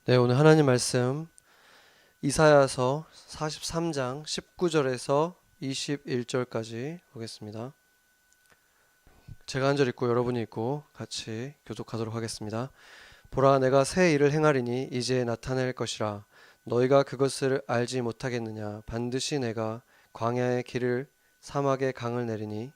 네, 오늘 하나님 말씀 이사야서 43장 19절에서 21절까지 보겠습니다. 제가 한 절 읽고 여러분이 읽고 같이 교독하도록 하겠습니다. 보라, 내가 새 일을 행하리니 이제 나타낼 것이라. 너희가 그것을 알지 못하겠느냐? 반드시 내가 광야의 길을 사막의 강을 내리니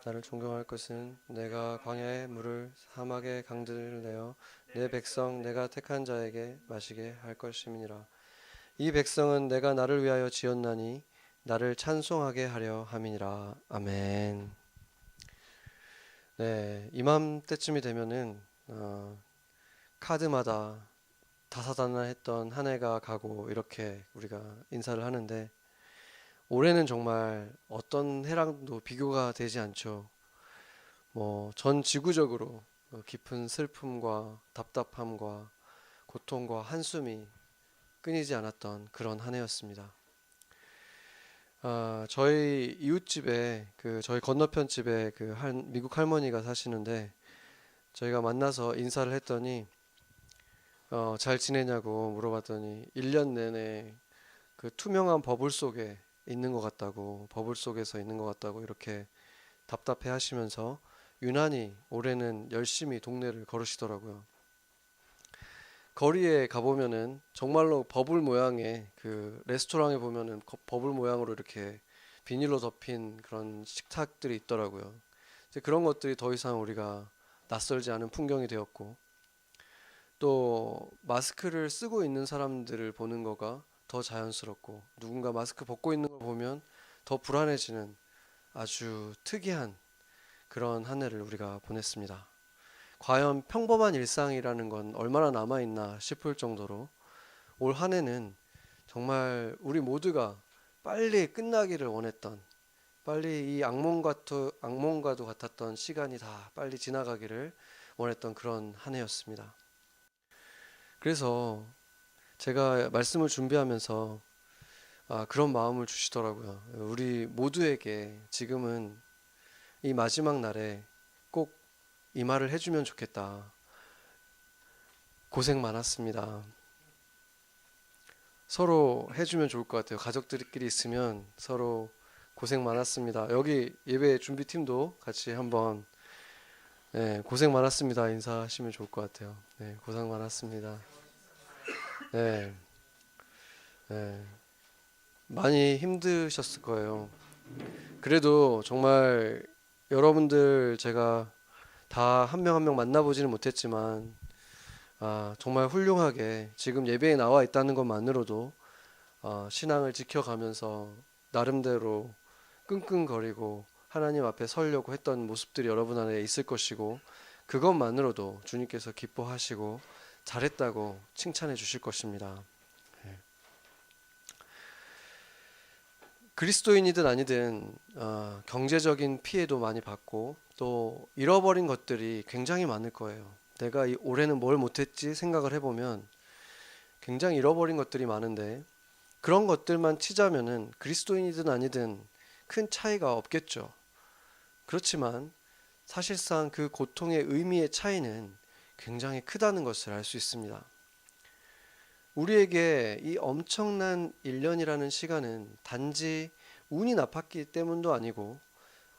나를 존경할 것은 내가 광야의 물을 사막의 강들을 내어 내 백성 내가 택한 자에게 마시게 할 것임이니라. 이 백성은 내가 나를 위하여 지었나니 나를 찬송하게 하려 함이니라. 아멘. 네, 이맘때쯤이 되면은 카드마다 다사다난했던 한 해가 가고 이렇게 우리가 인사를 하는데, 올해는 정말 어떤 해랑도 비교가 되지 않죠. 전 지구적으로 깊은 슬픔과 답답함과 고통과 한숨이 끊이지 않았던 그런 한 해였습니다. 저희 이웃집에 저희 건너편 집에 한 미국 할머니가 사시는데, 저희가 만나서 인사를 했더니 잘 지내냐고 물어봤더니 1년 내내 그 투명한 버블 속에 있는 것 같다고, 버블 속에서 있는 것 같다고 이렇게 답답해 하시면서 유난히 올해는 열심히 동네를 걸으시더라고요. 거리에 가보면은 정말로 버블 모양의 그 레스토랑에 보면은 버블 모양으로 이렇게 비닐로 덮인 그런 식탁들이 있더라고요. 이제 그런 것들이 더 이상 우리가 낯설지 않은 풍경이 되었고, 또 마스크를 쓰고 있는 사람들을 보는 거가 더 자연스럽고, 누군가 마스크 벗고 있는 걸 보면 더 불안해지는 아주 특이한 그런 한 해를 우리가 보냈습니다. 과연 평범한 일상이라는 건 얼마나 남아있나 싶을 정도로 올 한 해는 정말 우리 모두가 빨리 끝나기를 원했던, 빨리 이 악몽과도 같았던 시간이 다 빨리 지나가기를 원했던 그런 한 해였습니다. 그래서 제가 말씀을 준비하면서 그런 마음을 주시더라고요. 우리 모두에게 지금은 이 마지막 날에 꼭 이 말을 해주면 좋겠다. 고생 많았습니다. 서로 해주면 좋을 것 같아요. 가족들끼리 있으면 서로 고생 많았습니다. 여기 예배 준비팀도 같이 한번 고생 많았습니다 인사하시면 좋을 것 같아요. 네, 고생 많았습니다. 네, 네, 많이 힘드셨을 거예요. 그래도 정말 여러분들 제가 다 한 명 한 명 만나보지는 못했지만 정말 훌륭하게 지금 예배에 나와 있다는 것만으로도 신앙을 지켜가면서 나름대로 끙끙거리고 하나님 앞에 서려고 했던 모습들이 여러분 안에 있을 것이고, 그것만으로도 주님께서 기뻐하시고 잘했다고 칭찬해 주실 것입니다. 네. 그리스도인이든 아니든 경제적인 피해도 많이 받고 또 잃어버린 것들이 굉장히 많을 거예요. 내가 올해는 뭘 못했지 생각을 해보면 굉장히 잃어버린 것들이 많은데, 그런 것들만 치자면은 그리스도인이든 아니든 큰 차이가 없겠죠. 그렇지만 사실상 그 고통의 의미의 차이는 굉장히 크다는 것을 알 수 있습니다. 우리에게 이 엄청난 1년이라는 시간은 단지 운이 나빴기 때문도 아니고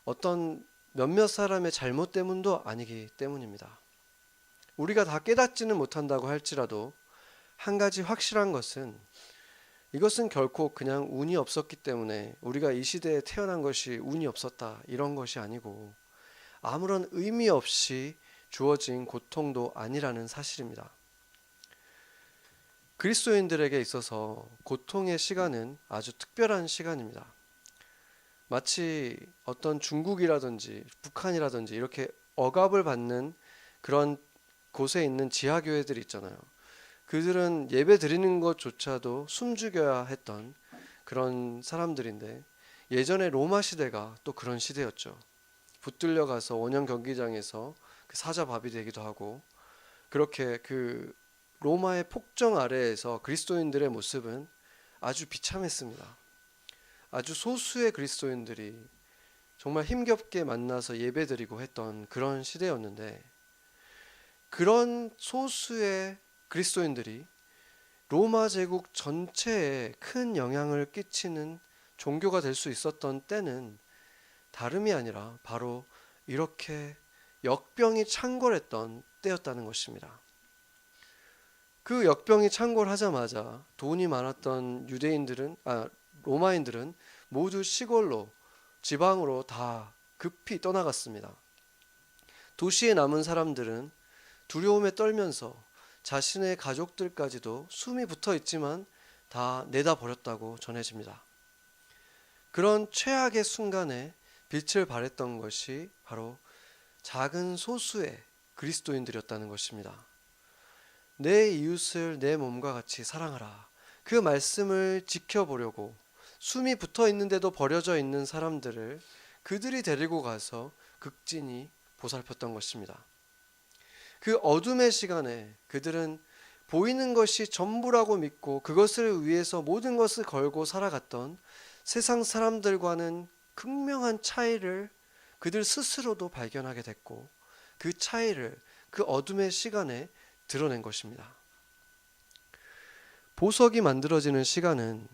어떤 몇몇 사람의 잘못 때문도 아니기 때문입니다. 우리가 다 깨닫지는 못한다고 할지라도 한 가지 확실한 것은, 이것은 결코 그냥 운이 없었기 때문에 우리가 이 시대에 태어난 것이 운이 없었다 이런 것이 아니고, 아무런 의미 없이 주어진 고통도 아니라는 사실입니다. 그리스도인들에게 있어서 고통의 시간은 아주 특별한 시간입니다. 마치 어떤 중국이라든지 북한이라든지 이렇게 억압을 받는 그런 곳에 있는 지하교회들이 있잖아요. 그들은 예배 드리는 것조차도 숨죽여야 했던 그런 사람들인데, 예전에 로마 시대가 또 그런 시대였죠. 붙들려 가서 원형 경기장에서 그 사자밥이 되기도 하고, 그렇게 그 로마의 폭정 아래에서 그리스도인들의 모습은 아주 비참했습니다. 아주 소수의 그리스도인들이 정말 힘겹게 만나서 예배드리고 했던 그런 시대였는데, 그런 소수의 그리스도인들이 로마 제국 전체에 큰 영향을 끼치는 종교가 될 수 있었던 때는 다름이 아니라 바로 이렇게 역병이 창궐했던 때였다는 것입니다. 그 역병이 창궐하자마자 돈이 많았던 로마인들은 모두 시골로, 지방으로 다 급히 떠나갔습니다. 도시에 남은 사람들은 두려움에 떨면서 자신의 가족들까지도 숨이 붙어 있지만 다 내다 버렸다고 전해집니다. 그런 최악의 순간에 빛을 발했던 것이 바로 작은 소수의 그리스도인들이었다는 것입니다. 내 이웃을 내 몸과 같이 사랑하라. 그 말씀을 지켜보려고 숨이 붙어 있는데도 버려져 있는 사람들을 그들이 데리고 가서 극진히 보살폈던 것입니다. 그 어둠의 시간에 그들은 보이는 것이 전부라고 믿고 그것을 위해서 모든 것을 걸고 살아갔던 세상 사람들과는 극명한 차이를 그들 스스로도 발견하게 됐고, 그 차이를 그 어둠의 시간에 드러낸 것입니다. 보석이 만들어지는 시간은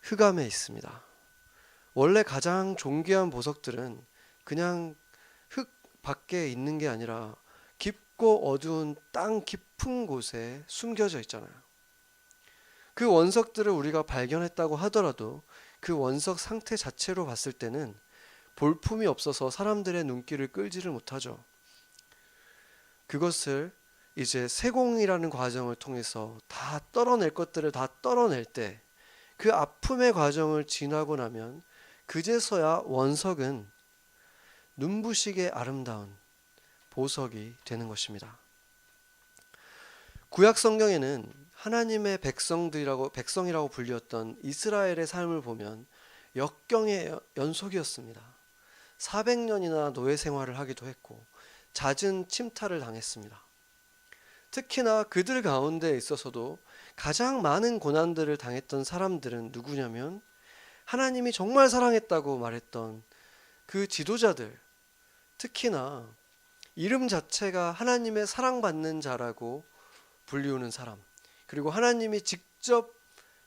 흑암에 있습니다. 원래 가장 존귀한 보석들은 그냥 흙 밖에 있는 게 아니라 깊고 어두운 땅 깊은 곳에 숨겨져 있잖아요. 그 원석들을 우리가 발견했다고 하더라도 그 원석 상태 자체로 봤을 때는 볼품이 없어서 사람들의 눈길을 끌지를 못하죠. 그것을 이제 세공이라는 과정을 통해서 다 떨어낼 것들을 다 떨어낼 때, 그 아픔의 과정을 지나고 나면 그제서야 원석은 눈부시게 아름다운 보석이 되는 것입니다. 구약 성경에는 하나님의 백성이라고 불렸던 이스라엘의 삶을 보면 역경의 연속이었습니다. 400년이나 노예 생활을 하기도 했고 잦은 침탈을 당했습니다. 특히나 그들 가운데 있어서도 가장 많은 고난들을 당했던 사람들은 누구냐면 하나님이 정말 사랑했다고 말했던 그 지도자들, 특히나 이름 자체가 하나님의 사랑받는 자라고 불리우는 사람, 그리고 하나님이 직접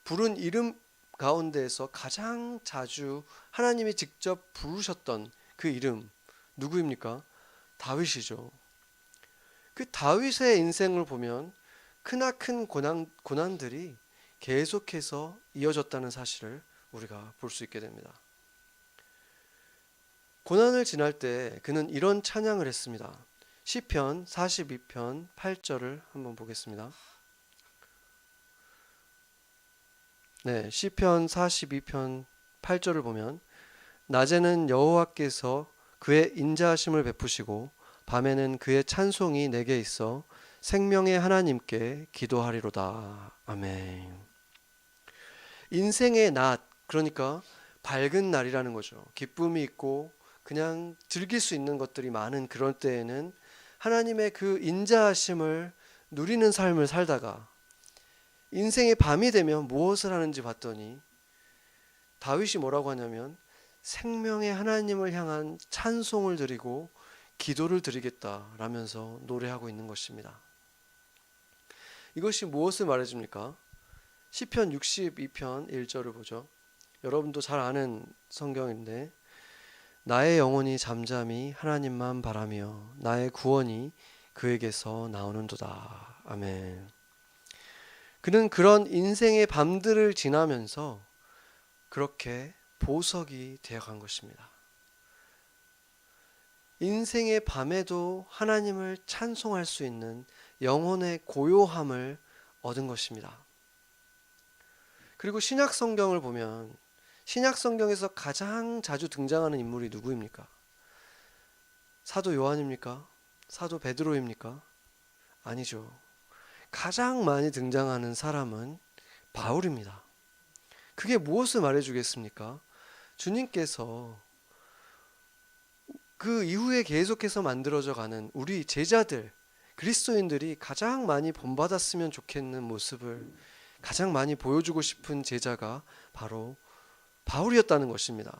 부른 이름 가운데에서 가장 자주 하나님이 직접 부르셨던 그 이름 누구입니까? 다윗이죠. 그 다윗의 인생을 보면 크나큰 고난들이 계속해서 이어졌다는 사실을 우리가 볼 수 있게 됩니다. 고난을 지날 때 그는 이런 찬양을 했습니다. 시편 42편 8절을 한번 보겠습니다. 네, 시편 42편 8절을 보면 낮에는 여호와께서 그의 인자하심을 베푸시고 밤에는 그의 찬송이 내게 있어 생명의 하나님께 기도하리로다. 아멘. 인생의 낮, 그러니까 밝은 날이라는 거죠. 기쁨이 있고 그냥 즐길 수 있는 것들이 많은 그런 때에는 하나님의 그 인자하심을 누리는 삶을 살다가 인생의 밤이 되면 무엇을 하는지 봤더니 다윗이 뭐라고 하냐면 생명의 하나님을 향한 찬송을 드리고 기도를 드리겠다라면서 노래하고 있는 것입니다. 이것이 무엇을 말해줍니까? 시편 62편 1절을 보죠. 여러분도 잘 아는 성경인데, 나의 영혼이 잠잠히 하나님만 바라며 나의 구원이 그에게서 나오는도다. 아멘. 그는 그런 인생의 밤들을 지나면서 그렇게 보석이 되어간 것입니다. 인생의 밤에도 하나님을 찬송할 수 있는 영혼의 고요함을 얻은 것입니다. 그리고 신약 성경을 보면 신약 성경에서 가장 자주 등장하는 인물이 누구입니까? 사도 요한입니까? 사도 베드로입니까? 아니죠. 가장 많이 등장하는 사람은 바울입니다. 그게 무엇을 말해주겠습니까? 주님께서 그 이후에 계속해서 만들어져 가는 우리 제자들, 그리스도인들이 가장 많이 본받았으면 좋겠는 모습을 가장 많이 보여주고 싶은 제자가 바로 바울이었다는 것입니다.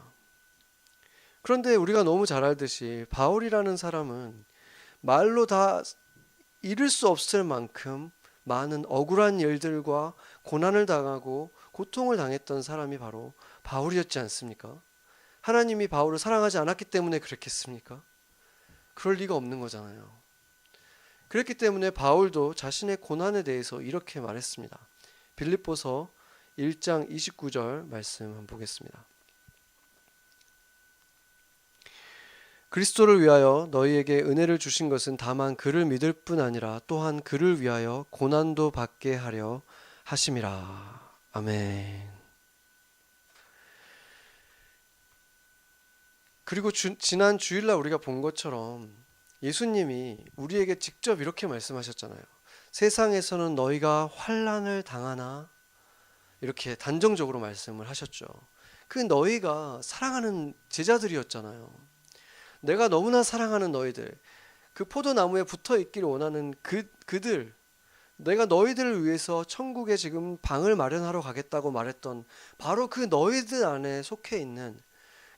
그런데 우리가 너무 잘 알듯이 바울이라는 사람은 말로 다 이를 수 없을 만큼 많은 억울한 일들과 고난을 당하고 고통을 당했던 사람이 바로 바울이었지 않습니까? 하나님이 바울을 사랑하지 않았기 때문에 그랬겠습니까? 그럴 리가 없는 거잖아요. 그렇기 때문에 바울도 자신의 고난에 대해서 이렇게 말했습니다. 빌립보서 1장 29절 말씀 한번 보겠습니다. 그리스도를 위하여 너희에게 은혜를 주신 것은 다만 그를 믿을 뿐 아니라 또한 그를 위하여 고난도 받게 하려 하심이라. 아멘. 그리고 지난 주일날 우리가 본 것처럼 예수님이 우리에게 직접 이렇게 말씀하셨잖아요. 세상에서는 너희가 환난을 당하나, 이렇게 단정적으로 말씀을 하셨죠. 그 너희가 사랑하는 제자들이었잖아요. 내가 너무나 사랑하는 너희들, 그 포도나무에 붙어 있기를 원하는 그들, 내가 너희들을 위해서 천국에 지금 방을 마련하러 가겠다고 말했던 바로 그 너희들 안에 속해 있는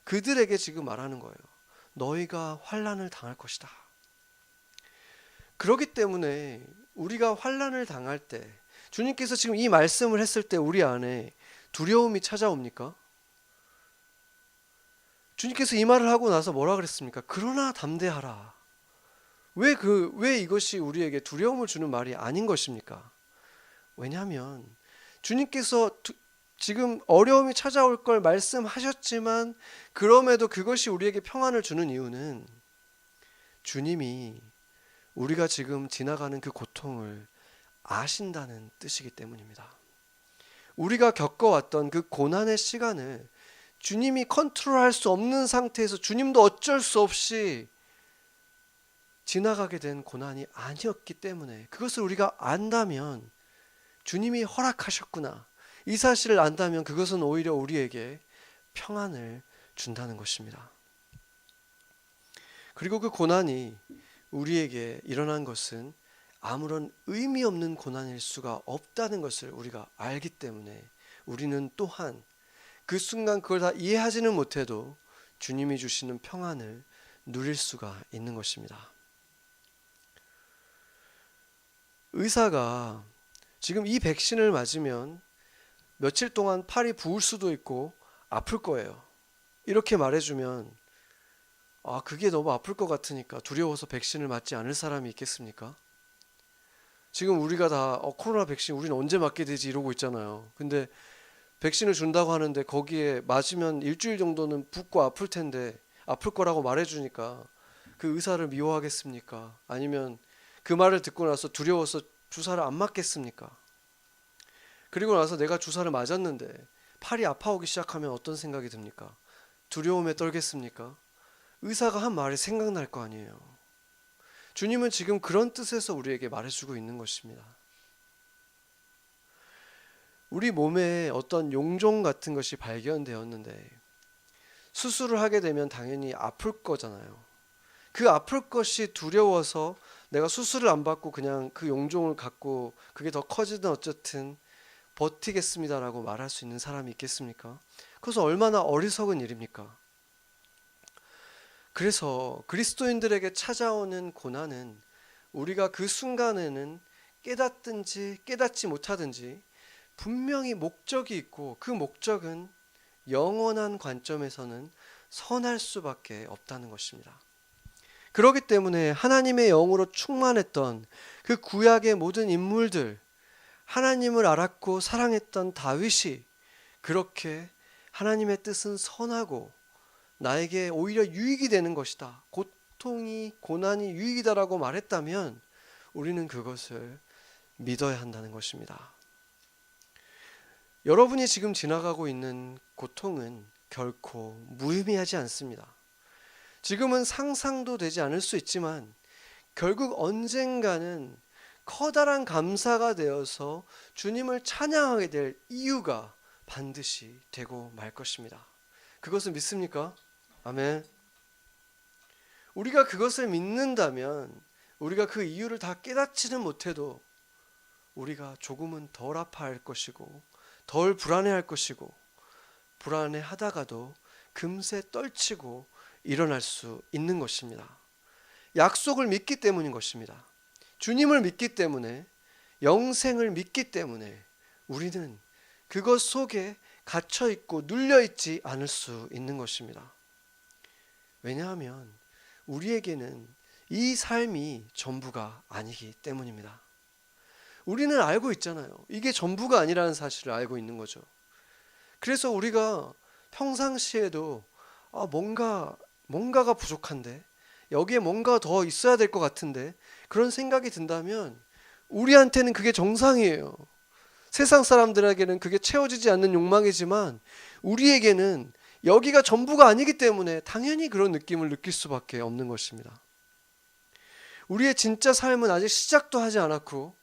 그들에게 지금 말하는 거예요. 너희가 환난을 당할 것이다. 그렇기 때문에 우리가 환난을 당할 때, 주님께서 지금 이 말씀을 했을 때 우리 안에 두려움이 찾아옵니까? 주님께서 이 말을 하고 나서 뭐라 그랬습니까? 그러나 담대하라. 왜 이것이 우리에게 두려움을 주는 말이 아닌 것입니까? 왜냐하면 주님께서 지금 어려움이 찾아올 걸 말씀하셨지만 그럼에도 그것이 우리에게 평안을 주는 이유는 주님이 우리가 지금 지나가는 그 고통을 아신다는 뜻이기 때문입니다. 우리가 겪어왔던 그 고난의 시간을 주님이 컨트롤할 수 없는 상태에서 주님도 어쩔 수 없이 지나가게 된 고난이 아니었기 때문에, 그것을 우리가 안다면 주님이 허락하셨구나, 이 사실을 안다면 그것은 오히려 우리에게 평안을 준다는 것입니다. 그리고 그 고난이 우리에게 일어난 것은 아무런 의미 없는 고난일 수가 없다는 것을 우리가 알기 때문에 우리는 또한 그 순간 그걸 다 이해하지는 못해도 주님이 주시는 평안을 누릴 수가 있는 것입니다. 의사가 지금 이 백신을 맞으면 며칠 동안 팔이 부을 수도 있고 아플 거예요. 이렇게 말해주면 그게 너무 아플 것 같으니까 두려워서 백신을 맞지 않을 사람이 있겠습니까? 지금 우리가 다 코로나 백신 우리는 언제 맞게 되지 이러고 있잖아요. 근데 백신을 준다고 하는데 거기에 맞으면 일주일 정도는 붓고 아플 텐데 아플 거라고 말해주니까 그 의사를 미워하겠습니까? 아니면 그 말을 듣고 나서 두려워서 주사를 안 맞겠습니까? 그리고 나서 내가 주사를 맞았는데 팔이 아파오기 시작하면 어떤 생각이 듭니까? 두려움에 떨겠습니까? 의사가 한 말이 생각날 거 아니에요. 주님은 지금 그런 뜻에서 우리에게 말해주고 있는 것입니다. 우리 몸에 어떤 용종 같은 것이 발견되었는데 수술을 하게 되면 당연히 아플 거잖아요. 그 아플 것이 두려워서 내가 수술을 안 받고 그냥 그 용종을 갖고 그게 더 커지든 어쨌든 버티겠습니다라고 말할 수 있는 사람이 있겠습니까? 그것은 얼마나 어리석은 일입니까? 그래서 그리스도인들에게 찾아오는 고난은 우리가 그 순간에는 깨닫든지 깨닫지 못하든지 분명히 목적이 있고, 그 목적은 영원한 관점에서는 선할 수밖에 없다는 것입니다. 그렇기 때문에 하나님의 영으로 충만했던 그 구약의 모든 인물들, 하나님을 알았고 사랑했던 다윗이 그렇게 하나님의 뜻은 선하고 나에게 오히려 유익이 되는 것이다, 고통이 고난이 유익이다라고 말했다면 우리는 그것을 믿어야 한다는 것입니다. 여러분이 지금 지나가고 있는 고통은 결코 무의미하지 않습니다. 지금은 상상도 되지 않을 수 있지만 결국 언젠가는 커다란 감사가 되어서 주님을 찬양하게 될 이유가 반드시 되고 말 것입니다. 그것을 믿습니까? 아멘. 우리가 그것을 믿는다면 우리가 그 이유를 다 깨닫지는 못해도 우리가 조금은 덜 아파할 것이고 덜 불안해할 것이고, 불안해하다가도 금세 떨치고 일어날 수 있는 것입니다. 약속을 믿기 때문인 것입니다. 주님을 믿기 때문에, 영생을 믿기 때문에 우리는 그것 속에 갇혀 있고 눌려 있지 않을 수 있는 것입니다. 왜냐하면 우리에게는 이 삶이 전부가 아니기 때문입니다. 우리는 알고 있잖아요. 이게 전부가 아니라는 사실을 알고 있는 거죠. 그래서 우리가 평상시에도 뭔가가 부족한데, 여기에 뭔가 더 있어야 될 것 같은데, 그런 생각이 든다면 우리한테는 그게 정상이에요. 세상 사람들에게는 그게 채워지지 않는 욕망이지만 우리에게는 여기가 전부가 아니기 때문에 당연히 그런 느낌을 느낄 수밖에 없는 것입니다. 우리의 진짜 삶은 아직 시작도 하지 않았고,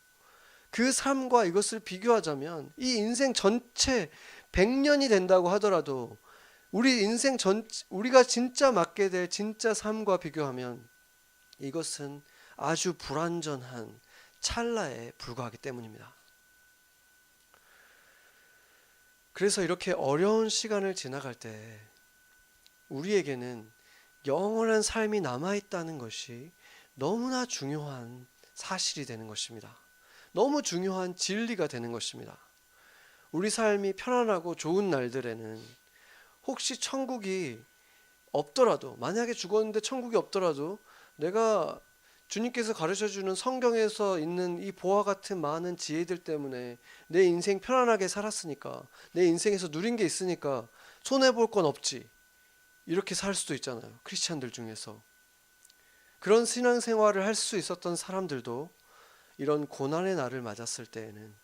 그 삶과 이것을 비교하자면 이 인생 전체 100년이 된다고 하더라도 우리가 진짜 맞게 될 진짜 삶과 비교하면 이것은 아주 불완전한 찰나에 불과하기 때문입니다. 그래서 이렇게 어려운 시간을 지나갈 때 우리에게는 영원한 삶이 남아있다는 것이 너무나 중요한 사실이 되는 것입니다. 너무 중요한 진리가 되는 것입니다. 우리 삶이 편안하고 좋은 날들에는 혹시 천국이 없더라도, 만약에 죽었는데 천국이 없더라도 내가 주님께서 가르쳐주는 성경에서 있는 이 보화 같은 많은 지혜들 때문에 내 인생 편안하게 살았으니까, 내 인생에서 누린 게 있으니까 손해볼 건 없지, 이렇게 살 수도 있잖아요. 크리스찬들 중에서 그런 신앙생활을 할 수 있었던 사람들도 이런 고난의 날을 맞았을 때에는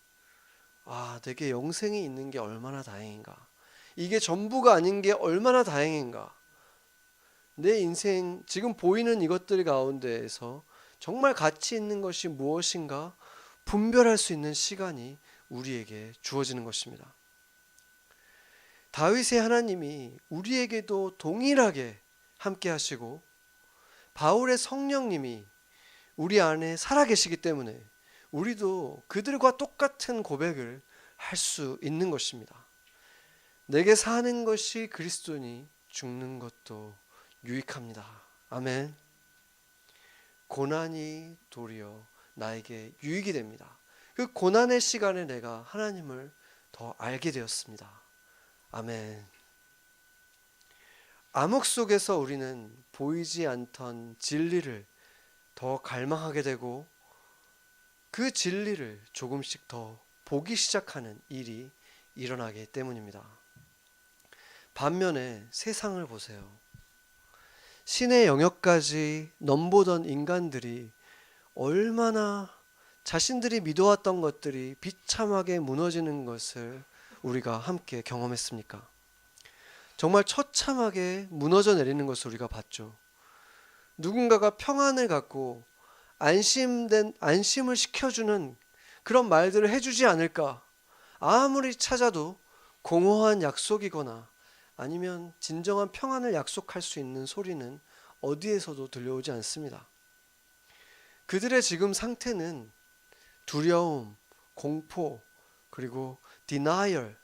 내게 영생이 있는 게 얼마나 다행인가, 이게 전부가 아닌 게 얼마나 다행인가, 내 인생 지금 보이는 이것들 가운데에서 정말 가치 있는 것이 무엇인가 분별할 수 있는 시간이 우리에게 주어지는 것입니다. 다윗의 하나님이 우리에게도 동일하게 함께 하시고 바울의 성령님이 우리 안에 살아계시기 때문에 우리도 그들과 똑같은 고백을 할 수 있는 것입니다. 내게 사는 것이 그리스도니 죽는 것도 유익합니다. 아멘. 고난이 도리어 나에게 유익이 됩니다. 그 고난의 시간에 내가 하나님을 더 알게 되었습니다. 아멘. 암흑 속에서 우리는 보이지 않던 진리를 더 갈망하게 되고 그 진리를 조금씩 더 보기 시작하는 일이 일어나기 때문입니다. 반면에 세상을 보세요. 신의 영역까지 넘보던 인간들이 얼마나 자신들이 믿어왔던 것들이 비참하게 무너지는 것을 우리가 함께 경험했습니까? 정말 처참하게 무너져 내리는 것을 우리가 봤죠. 누군가가 평안을 갖고 안심을 시켜주는 그런 말들을 해주지 않을까? 아무리 찾아도 공허한 약속이거나 아니면 진정한 평안을 약속할 수 있는 소리는 어디에서도 들려오지 않습니다. 그들의 지금 상태는 두려움, 공포, 그리고 denial,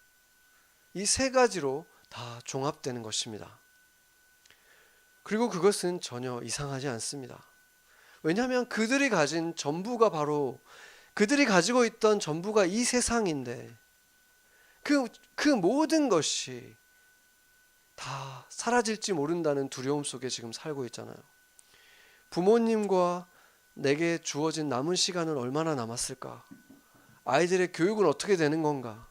이 세 가지로 다 종합되는 것입니다. 그리고 그것은 전혀 이상하지 않습니다. 왜냐하면 그들이 가지고 있던 전부가 이 세상인데 그 모든 것이 다 사라질지 모른다는 두려움 속에 지금 살고 있잖아요. 부모님과 내게 주어진 남은 시간은 얼마나 남았을까? 아이들의 교육은 어떻게 되는 건가?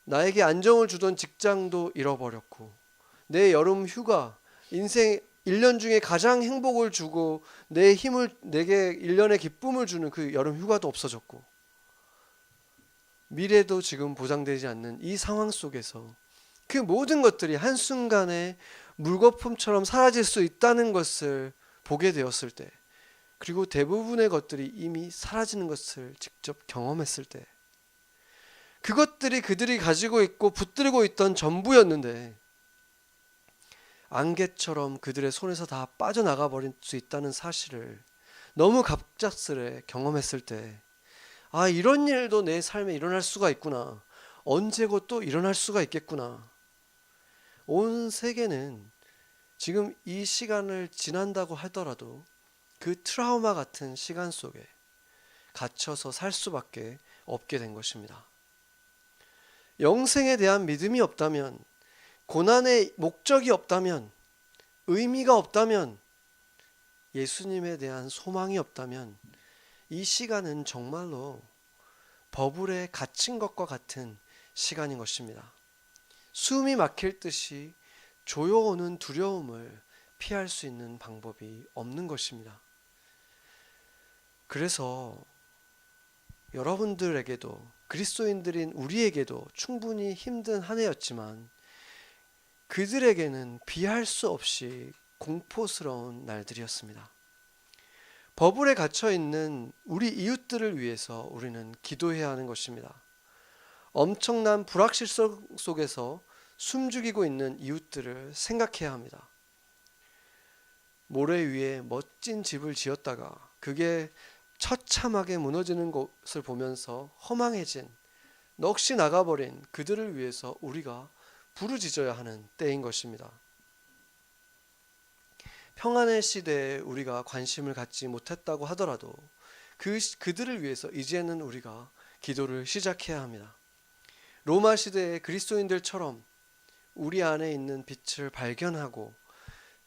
나에게 안정을 주던 직장도 잃어버렸고, 내 여름 휴가, 인생 1년 중에 가장 행복을 주고 내게 1년의 기쁨을 주는 그 여름 휴가도 없어졌고, 미래도 지금 보장되지 않는 이 상황 속에서 그 모든 것들이 한순간에 물거품처럼 사라질 수 있다는 것을 보게 되었을 때, 그리고 대부분의 것들이 이미 사라지는 것을 직접 경험했을 때, 그것들이 그들이 가지고 있고 붙들고 있던 전부였는데 안개처럼 그들의 손에서 다 빠져나가 버릴 수 있다는 사실을 너무 갑작스레 경험했을 때, 이런 일도 내 삶에 일어날 수가 있구나, 언제고 또 일어날 수가 있겠구나. 온 세계는 지금 이 시간을 지난다고 하더라도 그 트라우마 같은 시간 속에 갇혀서 살 수밖에 없게 된 것입니다. 영생에 대한 믿음이 없다면, 고난의 목적이 없다면, 의미가 없다면, 예수님에 대한 소망이 없다면 이 시간은 정말로 버블에 갇힌 것과 같은 시간인 것입니다. 숨이 막힐 듯이 조여오는 두려움을 피할 수 있는 방법이 없는 것입니다. 그래서 여러분들에게도, 그리스도인들인 우리에게도 충분히 힘든 한 해였지만 그들에게는 비할 수 없이 공포스러운 날들이었습니다. 버블에 갇혀 있는 우리 이웃들을 위해서 우리는 기도해야 하는 것입니다. 엄청난 불확실성 속에서 숨죽이고 있는 이웃들을 생각해야 합니다. 모래 위에 멋진 집을 지었다가 그게 처참하게 무너지는 것을 보면서 허망해진, 넋이 나가버린 그들을 위해서 우리가 부르짖어야 하는 때인 것입니다. 평안의 시대에 우리가 관심을 갖지 못했다고 하더라도 그들을 위해서 이제는 우리가 기도를 시작해야 합니다. 로마 시대의 그리스도인들처럼 우리 안에 있는 빛을 발견하고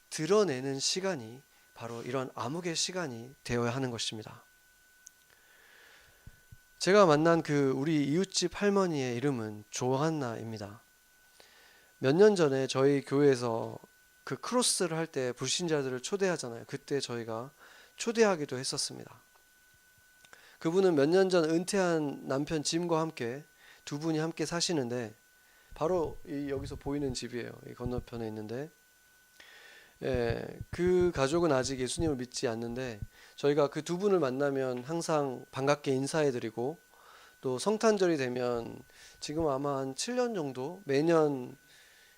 드러내는 시간이 바로 이런 암흑의 시간이 되어야 하는 것입니다. 제가 만난 그 우리 이웃집 할머니의 이름은 조한나입니다. 몇 년 전에 저희 교회에서 그 크로스를 할 때 불신자들을 초대하잖아요. 그때 저희가 초대하기도 했었습니다. 그분은 몇 년 전 은퇴한 남편 짐과 함께 두 분이 함께 사시는데 바로 여기서 보이는 집이에요. 이 건너편에 있는데, 그 가족은 아직 예수님을 믿지 않는데 저희가 그 두 분을 만나면 항상 반갑게 인사해드리고, 또 성탄절이 되면 지금 아마 한 7년 정도 매년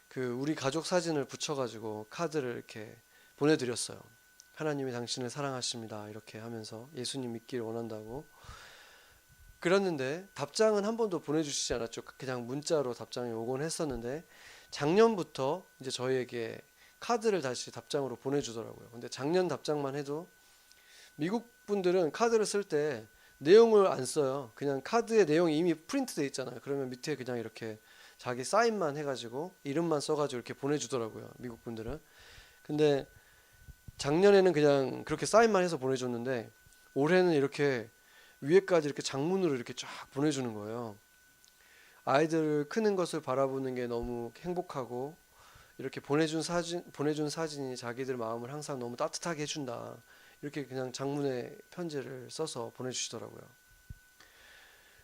그 우리 가족 사진을 붙여가지고 카드를 이렇게 보내드렸어요. 하나님이 당신을 사랑하십니다, 이렇게 하면서 예수님 믿기를 원한다고. 그랬는데 답장은 한 번도 보내주시지 않았죠. 그냥 문자로 답장이 오곤 했었는데 작년부터 이제 저희에게 카드를 다시 답장으로 보내주더라고요. 근데 작년 답장만 해도, 미국 분들은 카드를 쓸 때 내용을 안 써요. 그냥 카드의 내용이 이미 프린트돼 있잖아요. 그러면 밑에 그냥 이렇게 자기 사인만 해가지고 이름만 써가지고 이렇게 보내주더라고요, 미국 분들은. 근데 작년에는 그냥 그렇게 사인만 해서 보내줬는데 올해는 이렇게 위에까지 이렇게 장문으로 이렇게 쫙 보내주는 거예요. 아이들 크는 것을 바라보는 게 너무 행복하고, 이렇게 보내준 사진이 자기들 마음을 항상 너무 따뜻하게 해준다, 이렇게 그냥 장문의 편지를 써서 보내주시더라고요.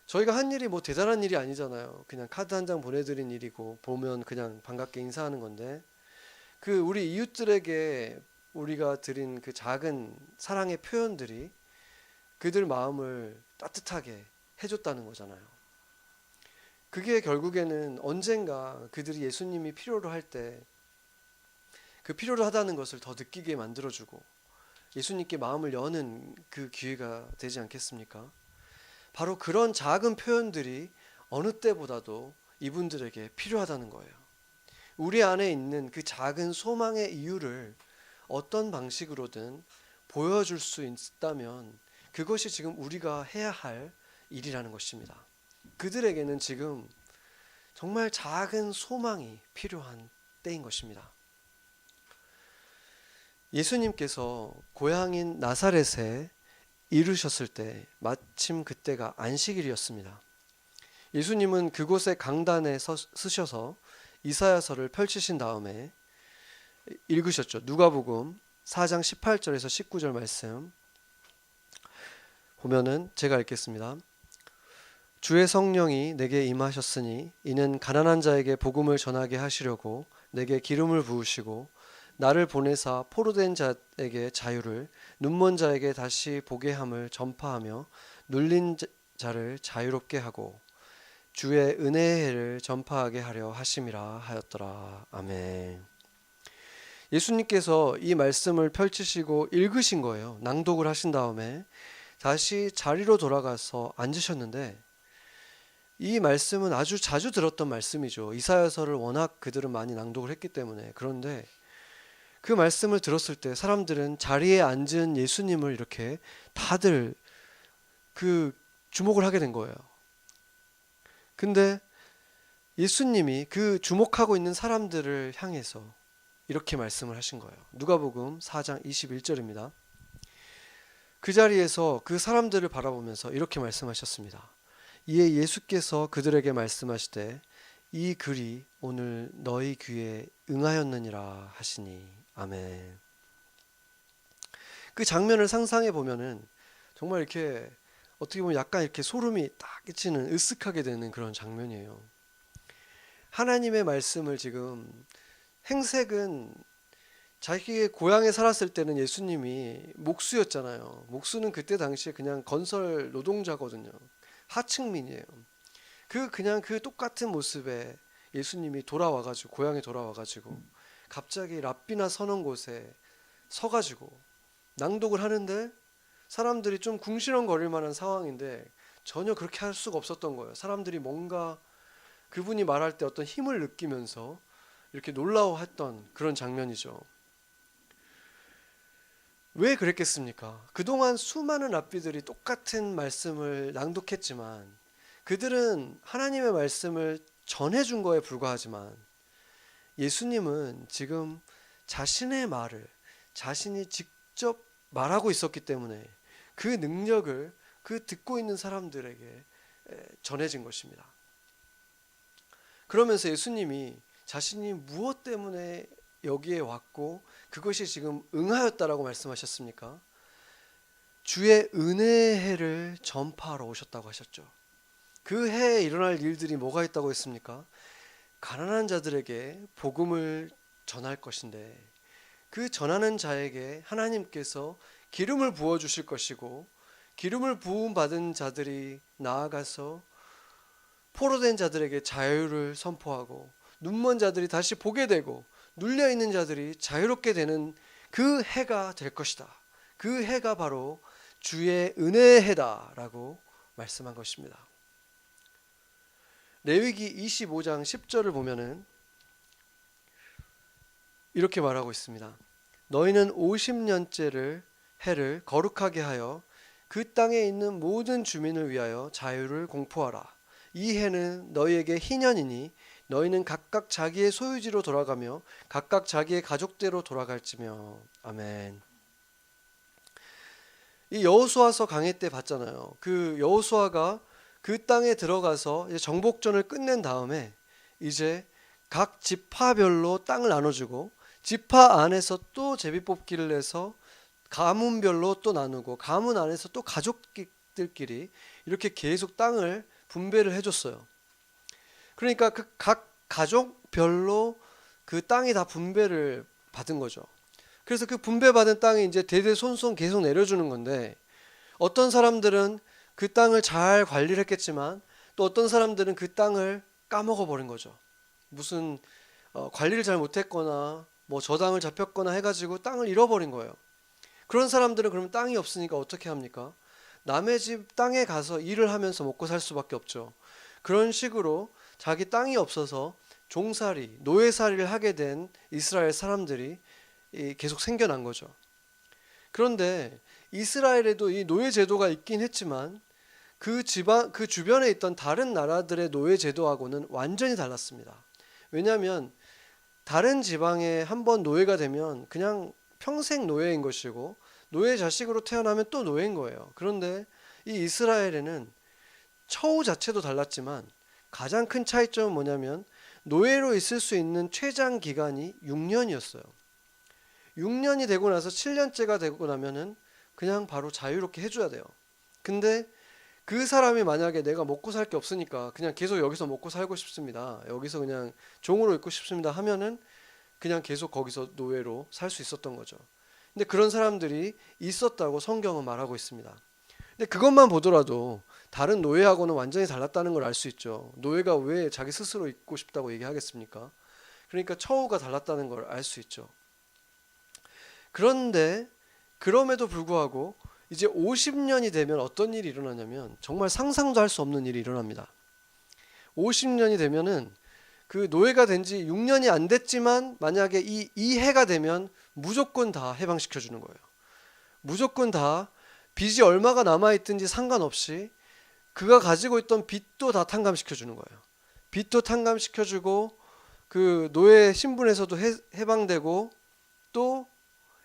저희가 한 일이 뭐 대단한 일이 아니잖아요. 그냥 카드 한 장 보내드린 일이고, 보면 그냥 반갑게 인사하는 건데, 그 우리 이웃들에게 우리가 드린 그 작은 사랑의 표현들이 그들 마음을 따뜻하게 해줬다는 거잖아요. 그게 결국에는 언젠가 그들이 예수님이 필요로 할 때 그 필요로 하다는 것을 더 느끼게 만들어주고 예수님께 마음을 여는 그 기회가 되지 않겠습니까? 바로 그런 작은 표현들이 어느 때보다도 이분들에게 필요하다는 거예요. 우리 안에 있는 그 작은 소망의 이유를 어떤 방식으로든 보여줄 수 있다면 그것이 지금 우리가 해야 할 일이라는 것입니다. 그들에게는 지금 정말 작은 소망이 필요한 때인 것입니다. 예수님께서 고향인 나사렛에 이르셨을 때 마침 그때가 안식일이었습니다. 예수님은 그곳의 강단에 서셔서 이사야서를 펼치신 다음에 읽으셨죠. 누가복음 4장 18절에서 19절 말씀 보면은 제가 읽겠습니다. 주의 성령이 내게 임하셨으니 이는 가난한 자에게 복음을 전하게 하시려고 내게 기름을 부으시고 나를 보내사 포로된 자에게 자유를, 눈먼 자에게 다시 보게 함을 전파하며 눌린 자를 자유롭게 하고 주의 은혜의 해를 전파하게 하려 하심이라 하였더라. 아멘. 예수님께서 이 말씀을 펼치시고 읽으신 거예요. 낭독을 하신 다음에 다시 자리로 돌아가서 앉으셨는데, 이 말씀은 아주 자주 들었던 말씀이죠. 이사야서를 워낙 그들은 많이 낭독을 했기 때문에. 그런데 그 말씀을 들었을 때 사람들은 자리에 앉은 예수님을 이렇게 다들 그 주목을 하게 된 거예요. 근데 예수님이 그 주목하고 있는 사람들을 향해서 이렇게 말씀을 하신 거예요. 누가복음 4장 21절입니다. 그 자리에서 그 사람들을 바라보면서 이렇게 말씀하셨습니다. 이에 예수께서 그들에게 말씀하시되 이 글이 오늘 너희 귀에 응하였느니라 하시니. 아멘. 그 장면을 상상해 보면은 정말 이렇게 어떻게 보면 약간 이렇게 소름이 딱 끼치는, 으쓱하게 되는 그런 장면이에요. 하나님의 말씀을 지금, 행색은 자기의 고향에 살았을 때는 예수님이 목수였잖아요. 목수는 그때 당시에 그냥 건설 노동자거든요. 하층민이에요. 그냥 그 똑같은 모습에 예수님이 돌아와가지고, 고향에 돌아와가지고 갑자기 랍비나 서는 곳에 서가지고 낭독을 하는데 사람들이 좀 궁시렁거릴 만한 상황인데 전혀 그렇게 할 수가 없었던 거예요. 사람들이 뭔가 그분이 말할 때 어떤 힘을 느끼면서 이렇게 놀라워했던 그런 장면이죠. 왜 그랬겠습니까? 그동안 수많은 랍비들이 똑같은 말씀을 낭독했지만 그들은 하나님의 말씀을 전해준 거에 불과하지만 예수님은 지금 자신의 말을 자신이 직접 말하고 있었기 때문에 그 능력을 그 듣고 있는 사람들에게 전해진 것입니다. 그러면서 예수님이 자신이 무엇 때문에 여기에 왔고 그것이 지금 응하였다라고 말씀하셨습니까? 주의 은혜의 해를 전파하러 오셨다고 하셨죠. 그 해에 일어날 일들이 뭐가 있다고 했습니까? 가난한 자들에게 복음을 전할 것인데 그 전하는 자에게 하나님께서 기름을 부어주실 것이고 기름을 부음받은 자들이 나아가서 포로된 자들에게 자유를 선포하고 눈먼 자들이 다시 보게 되고 눌려있는 자들이 자유롭게 되는 그 해가 될 것이다. 그 해가 바로 주의 은혜의 해다라고 말씀한 것입니다. 레위기 25장 10절을 보면은 이렇게 말하고 있습니다. 너희는 50년째를 해를 거룩하게 하여 그 땅에 있는 모든 주민을 위하여 자유를 공포하라. 이 해는 너희에게 희년이니 너희는 각각 자기의 소유지로 돌아가며 각각 자기의 가족대로 돌아갈지며. 아멘. 이 여호수아서 강해 때 봤잖아요. 그 여호수아가 그 땅에 들어가서 이제 정복전을 끝낸 다음에 이제 각 지파별로 땅을 나눠주고 지파 안에서 또 제비뽑기를 내서 가문별로 또 나누고 가문 안에서 또 가족들끼리 이렇게 계속 땅을 분배를 해줬어요. 그러니까 그 각 가족별로 그 땅이 다 분배를 받은 거죠. 그래서 그 분배받은 땅이 이제 대대손손 계속 내려주는 건데 어떤 사람들은 그 땅을 잘 관리를 했겠지만 또 어떤 사람들은 그 땅을 까먹어 버린 거죠. 무슨 관리를 잘 못했거나 뭐 저당을 잡혔거나 해가지고 땅을 잃어버린 거예요. 그런 사람들은 그러면 땅이 없으니까 어떻게 합니까? 남의 집 땅에 가서 일을 하면서 먹고 살 수밖에 없죠. 그런 식으로 자기 땅이 없어서 종살이, 노예살이를 하게 된 이스라엘 사람들이 계속 생겨난 거죠. 그런데 이스라엘에도 이 노예 제도가 있긴 했지만 그 주변에 있던 다른 나라들의 노예 제도하고는 완전히 달랐습니다. 왜냐하면 다른 지방에 한번 노예가 되면 그냥 평생 노예인 것이고 노예 자식으로 태어나면 또 노예인 거예요. 그런데 이 이스라엘에는 처우 자체도 달랐지만 가장 큰 차이점은 뭐냐면 노예로 있을 수 있는 최장 기간이 6년이었어요. 6년이 되고 나서 7년째가 되고 나면은 그냥 바로 자유롭게 해줘야 돼요. 근데 그 사람이 만약에 내가 먹고 살 게 없으니까 그냥 계속 여기서 먹고 살고 싶습니다. 여기서 그냥 종으로 있고 싶습니다 하면은 그냥 계속 거기서 노예로 살 수 있었던 거죠. 근데 그런 사람들이 있었다고 성경은 말하고 있습니다. 근데 그것만 보더라도 다른 노예하고는 완전히 달랐다는 걸 알 수 있죠. 노예가 왜 자기 스스로 있고 싶다고 얘기하겠습니까? 그러니까 처우가 달랐다는 걸 알 수 있죠. 그런데 그럼에도 불구하고 이제 50년이 되면 어떤 일이 일어나냐면 정말 상상도 할 수 없는 일이 일어납니다. 50년이 되면은 그 노예가 된 지 6년이 안 됐지만 만약에 이 해가 되면 무조건 다 해방시켜 주는 거예요. 무조건 다 빚이 얼마가 남아있든지 상관없이 그가 가지고 있던 빚도 다 탕감시켜 주는 거예요. 빚도 탕감시켜 주고 그 노예 신분에서도 해방되고 또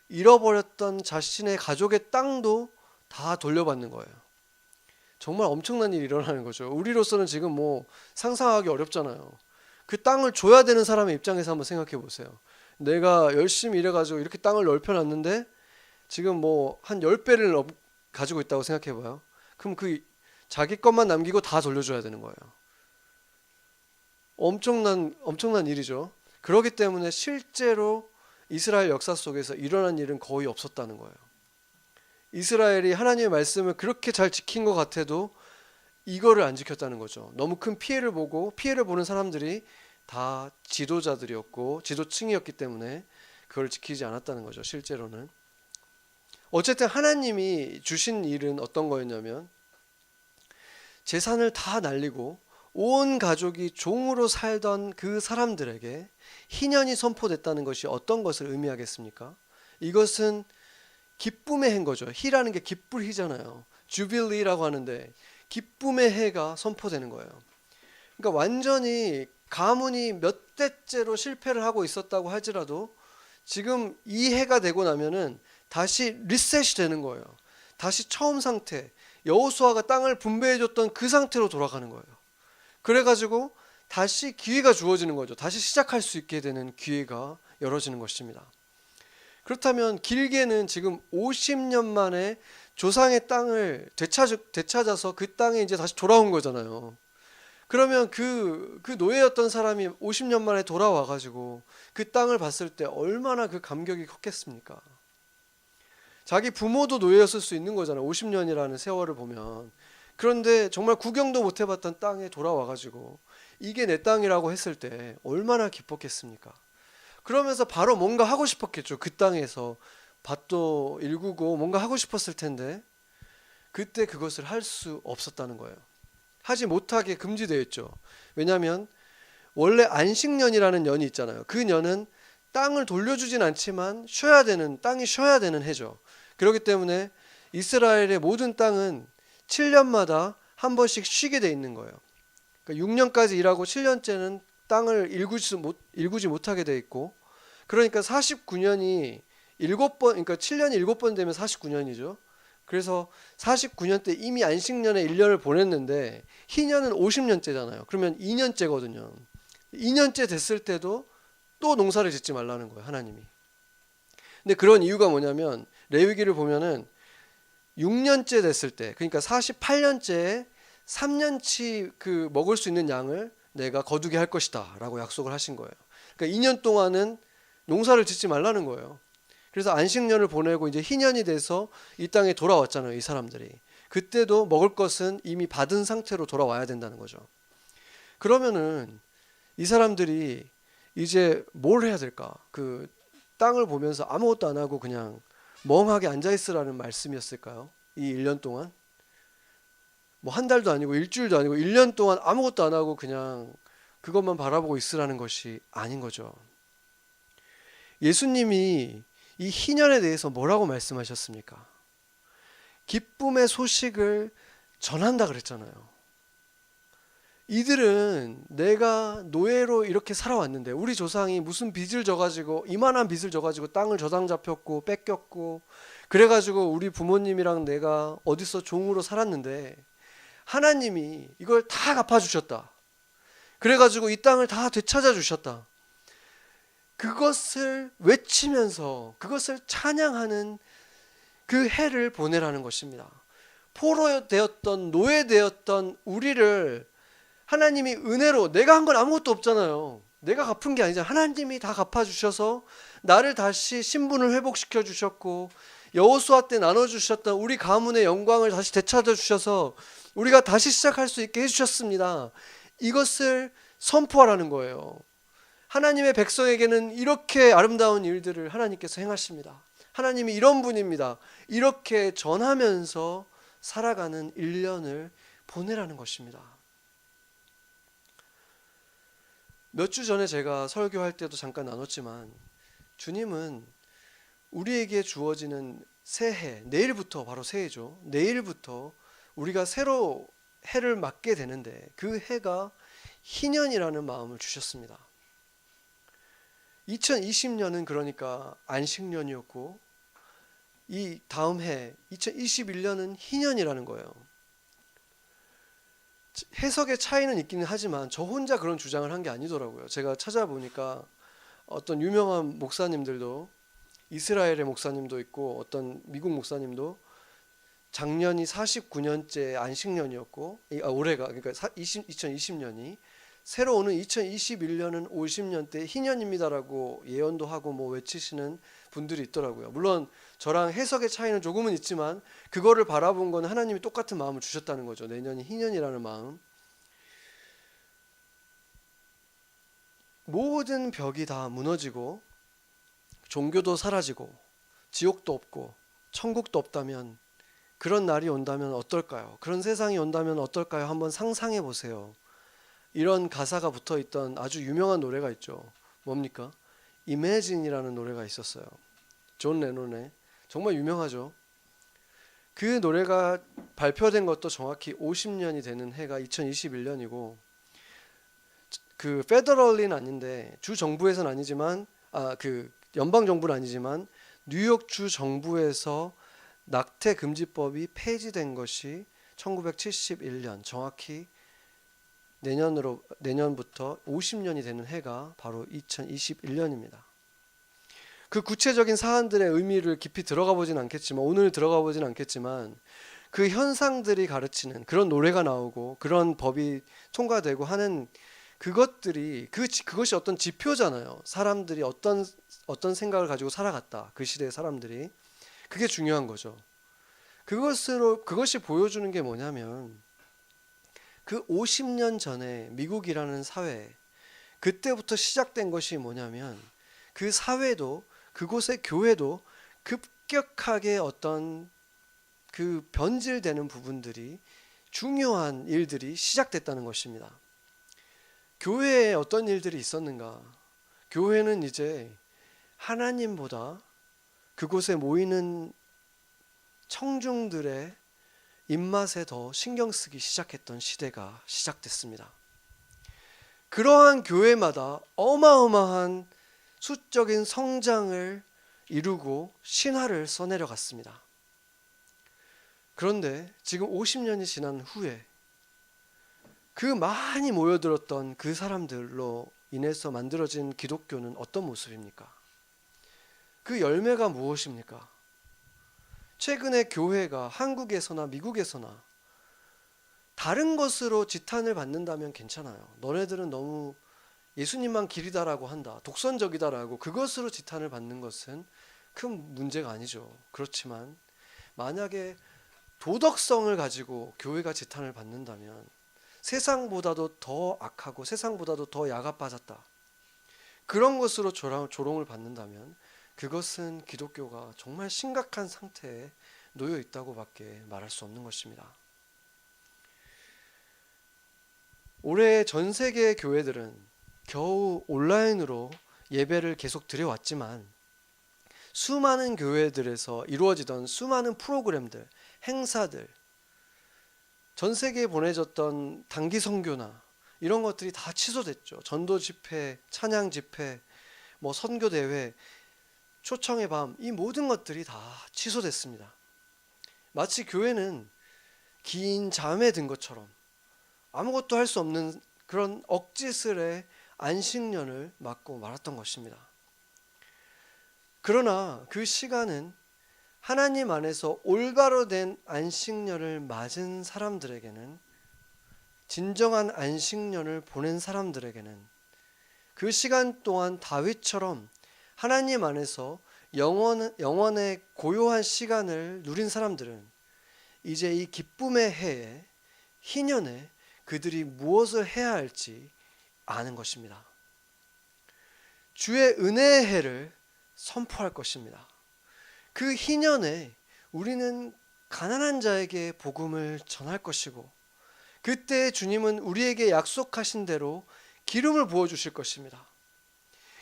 잃어버렸던 자신의 가족의 땅도 다 돌려받는 거예요. 정말 엄청난 일이 일어나는 거죠. 우리로서는 지금 뭐 상상하기 어렵잖아요. 그 땅을 줘야 되는 사람의 입장에서 한번 생각해 보세요. 내가 열심히 일해가지고 이렇게 땅을 넓혀놨는데 지금 뭐 한 10배를 가지고 있다고 생각해 봐요. 그럼 그 자기 것만 남기고 다 돌려줘야 되는 거예요. 엄청난 일이죠. 그렇기 때문에 실제로 이스라엘 역사 속에서 일어난 일은 거의 없었다는 거예요. 이스라엘이 하나님의 말씀을 그렇게 잘 지킨 것 같아도 이거를 안 지켰다는 거죠. 너무 큰 피해를 보는 사람들이 다 지도자들이었고 지도층이었기 때문에 그걸 지키지 않았다는 거죠. 실제로는. 어쨌든 하나님이 주신 일은 어떤 거였냐면 재산을 다 날리고 온 가족이 종으로 살던 그 사람들에게 희년이 선포됐다는 것이 어떤 것을 의미하겠습니까? 이것은 기쁨의 해인 거죠. 희라는 게 기쁠 희잖아요. 주빌리라고 하는데 기쁨의 해가 선포되는 거예요. 그러니까 완전히 가문이 몇 대째로 실패를 하고 있었다고 할지라도 지금 이 해가 되고 나면은 다시 리셋이 되는 거예요. 다시 처음 상태, 여호수아가 땅을 분배해줬던 그 상태로 돌아가는 거예요. 그래가지고 다시 기회가 주어지는 거죠. 다시 시작할 수 있게 되는 기회가 열어지는 것입니다. 그렇다면 길게는 지금 50년 만에 조상의 땅을 되찾아서 그 땅에 이제 다시 돌아온 거잖아요. 그러면 그 노예였던 사람이 50년 만에 돌아와가지고 그 땅을 봤을 때 얼마나 그 감격이 컸겠습니까? 자기 부모도 노예였을 수 있는 거잖아요. 50년이라는 세월을 보면. 그런데 정말 구경도 못 해봤던 땅에 돌아와가지고 이게 내 땅이라고 했을 때 얼마나 기뻤겠습니까? 그러면서 바로 뭔가 하고 싶었겠죠. 그 땅에서 밭도 일구고 뭔가 하고 싶었을 텐데 그때 그것을 할 수 없었다는 거예요. 하지 못하게 금지되어 있죠. 왜냐하면 원래 안식년이라는 년이 있잖아요. 그 년은 땅을 돌려주진 않지만 땅이 쉬어야 되는 해죠. 그렇기 때문에 이스라엘의 모든 땅은 7년마다 한 번씩 쉬게 돼 있는 거예요. 그러니까 6년까지 일하고 7년째는 땅을 일구지 못하게 돼 있고, 그러니까 49년이 7번, 그러니까 7년이 7번 되면 49년이죠. 그래서 49년 때 이미 안식년에 1년을 보냈는데 희년은 50년째잖아요. 그러면 2년째거든요. 2년째 됐을 때도 또 농사를 짓지 말라는 거예요, 하나님이. 근데 그런 이유가 뭐냐면 레위기를 보면은 6년째 됐을 때, 그러니까 48년째에 3년치 그 먹을 수 있는 양을 내가 거두게 할 것이다 라고 약속을 하신 거예요. 그러니까 2년 동안은 농사를 짓지 말라는 거예요. 그래서 안식년을 보내고 이제 희년이 돼서 이 땅에 돌아왔잖아요, 이 사람들이. 그때도 먹을 것은 이미 받은 상태로 돌아와야 된다는 거죠. 그러면은 이 사람들이 이제 뭘 해야 될까? 그 땅을 보면서 아무것도 안 하고 그냥 멍하게 앉아있으라는 말씀이었을까요? 이 1년 동안? 뭐 한 달도 아니고 일주일도 아니고 1년 동안 아무것도 안 하고 그냥 그것만 바라보고 있으라는 것이 아닌 거죠. 예수님이 이 희년에 대해서 뭐라고 말씀하셨습니까? 기쁨의 소식을 전한다 그랬잖아요. 이들은 내가 노예로 이렇게 살아왔는데 우리 조상이 무슨 빚을 져가지고 이만한 빚을 져가지고 땅을 저당 잡혔고 뺏겼고 그래가지고 우리 부모님이랑 내가 어디서 종으로 살았는데 하나님이 이걸 다 갚아주셨다. 그래가지고 이 땅을 다 되찾아 주셨다. 그것을 외치면서 그것을 찬양하는 그 해를 보내라는 것입니다. 포로되었던 노예되었던 우리를 하나님이 은혜로, 내가 한 건 아무것도 없잖아요. 내가 갚은 게 아니잖아요. 하나님이 다 갚아주셔서 나를 다시 신분을 회복시켜 주셨고 여호수아 때 나눠주셨던 우리 가문의 영광을 다시 되찾아 주셔서 우리가 다시 시작할 수 있게 해주셨습니다. 이것을 선포하라는 거예요. 하나님의 백성에게는 이렇게 아름다운 일들을 하나님께서 행하십니다. 하나님이 이런 분입니다. 이렇게 전하면서 살아가는 1년을 보내라는 것입니다. 몇 주 전에 제가 설교할 때도 잠깐 나눴지만 주님은 우리에게 주어지는 새해, 내일부터 바로 새해죠. 내일부터 우리가 새로 해를 맞게 되는데 그 해가 희년이라는 마음을 주셨습니다. 2020년은 그러니까 안식년이었고 이 다음 해 2021년은 희년이라는 거예요. 해석의 차이는 있기는 하지만 저 혼자 그런 주장을 한 게 아니더라고요. 제가 찾아보니까 어떤 유명한 목사님들도, 이스라엘의 목사님도 있고 어떤 미국 목사님도 작년이 49년째 안식년이었고 올해가 그러니까 2020년이 새로 오는 2021년은 50년대 희년입니다라고 예언도 하고 뭐 외치시는 분들이 있더라고요. 물론 저랑 해석의 차이는 조금은 있지만 그거를 바라본 건 하나님이 똑같은 마음을 주셨다는 거죠. 내년이 희년이라는 마음. 모든 벽이 다 무너지고 종교도 사라지고 지옥도 없고 천국도 없다면, 그런 날이 온다면 어떨까요? 그런 세상이 온다면 어떨까요? 한번 상상해 보세요. 이런 가사가 붙어 있던 아주 유명한 노래가 있죠. 뭡니까? Imagine이라는 노래가 있었어요. 존 레논의 정말 유명하죠. 그 노래가 발표된 것도 정확히 50년이 되는 해가 2021년이고 그 페더럴리는 아닌데 주 정부에서는 아니지만 그 연방 정부는 아니지만 뉴욕 주 정부에서 낙태 금지법이 폐지된 것이 1971년 정확히 내년부터 50년이 되는 해가 바로 2021년입니다. 그 구체적인 사안들의 의미를 깊이 들어가 보진 않겠지만 오늘 들어가 보진 않겠지만 그 현상들이 가르치는 그런 노래가 나오고 그런 법이 통과되고 하는 그것들이 그것이 어떤 지표잖아요. 사람들이 어떤 생각을 가지고 살아갔다. 그 시대의 사람들이. 그게 중요한 거죠. 그것이 보여주는 게 뭐냐면 그 50년 전에 미국이라는 사회, 그때부터 시작된 것이 뭐냐면 그 사회도 그곳의 교회도 급격하게 어떤 그 변질되는 부분들이 중요한 일들이 시작됐다는 것입니다. 교회에 어떤 일들이 있었는가? 교회는 이제 하나님보다 그곳에 모이는 청중들의 입맛에 더 신경 쓰기 시작했던 시대가 시작됐습니다. 그러한 교회마다 어마어마한 수적인 성장을 이루고 신화를 써내려갔습니다. 그런데 지금 50년이 지난 후에 그 많이 모여들었던 그 사람들로 인해서 만들어진 기독교는 어떤 모습입니까? 그 열매가 무엇입니까? 최근에 교회가 한국에서나 미국에서나 다른 것으로 지탄을 받는다면 괜찮아요. 너네들은 너무 예수님만 길이다라고 한다, 독선적이다라고 그것으로 지탄을 받는 것은 큰 문제가 아니죠. 그렇지만 만약에 도덕성을 가지고 교회가 지탄을 받는다면 세상보다도 더 악하고 세상보다도 더 야가 빠졌다, 그런 것으로 조롱을 받는다면 그것은 기독교가 정말 심각한 상태에 놓여 있다고밖에 말할 수 없는 것입니다. 올해 전 세계의 교회들은 겨우 온라인으로 예배를 계속 드려왔지만 수많은 교회들에서 이루어지던 수많은 프로그램들, 행사들, 전 세계에 보내졌던 단기 선교나 이런 것들이 다 취소됐죠. 전도 집회, 찬양 집회, 뭐 선교 대회, 초청의 밤, 이 모든 것들이 다 취소됐습니다. 마치 교회는 긴 잠에 든 것처럼 아무것도 할 수 없는 그런 억지스레 안식년을 맞고 말았던 것입니다. 그러나 그 시간은 하나님 안에서 올바로 된 안식년을 맞은 사람들에게는, 진정한 안식년을 보낸 사람들에게는 그 시간 동안 다윗처럼 하나님 안에서 영원의 고요한 시간을 누린 사람들은 이제 이 기쁨의 해에, 희년에 그들이 무엇을 해야 할지 아는 것입니다. 주의 은혜의 해를 선포할 것입니다. 그 희년에 우리는 가난한 자에게 복음을 전할 것이고 그때 주님은 우리에게 약속하신 대로 기름을 부어주실 것입니다.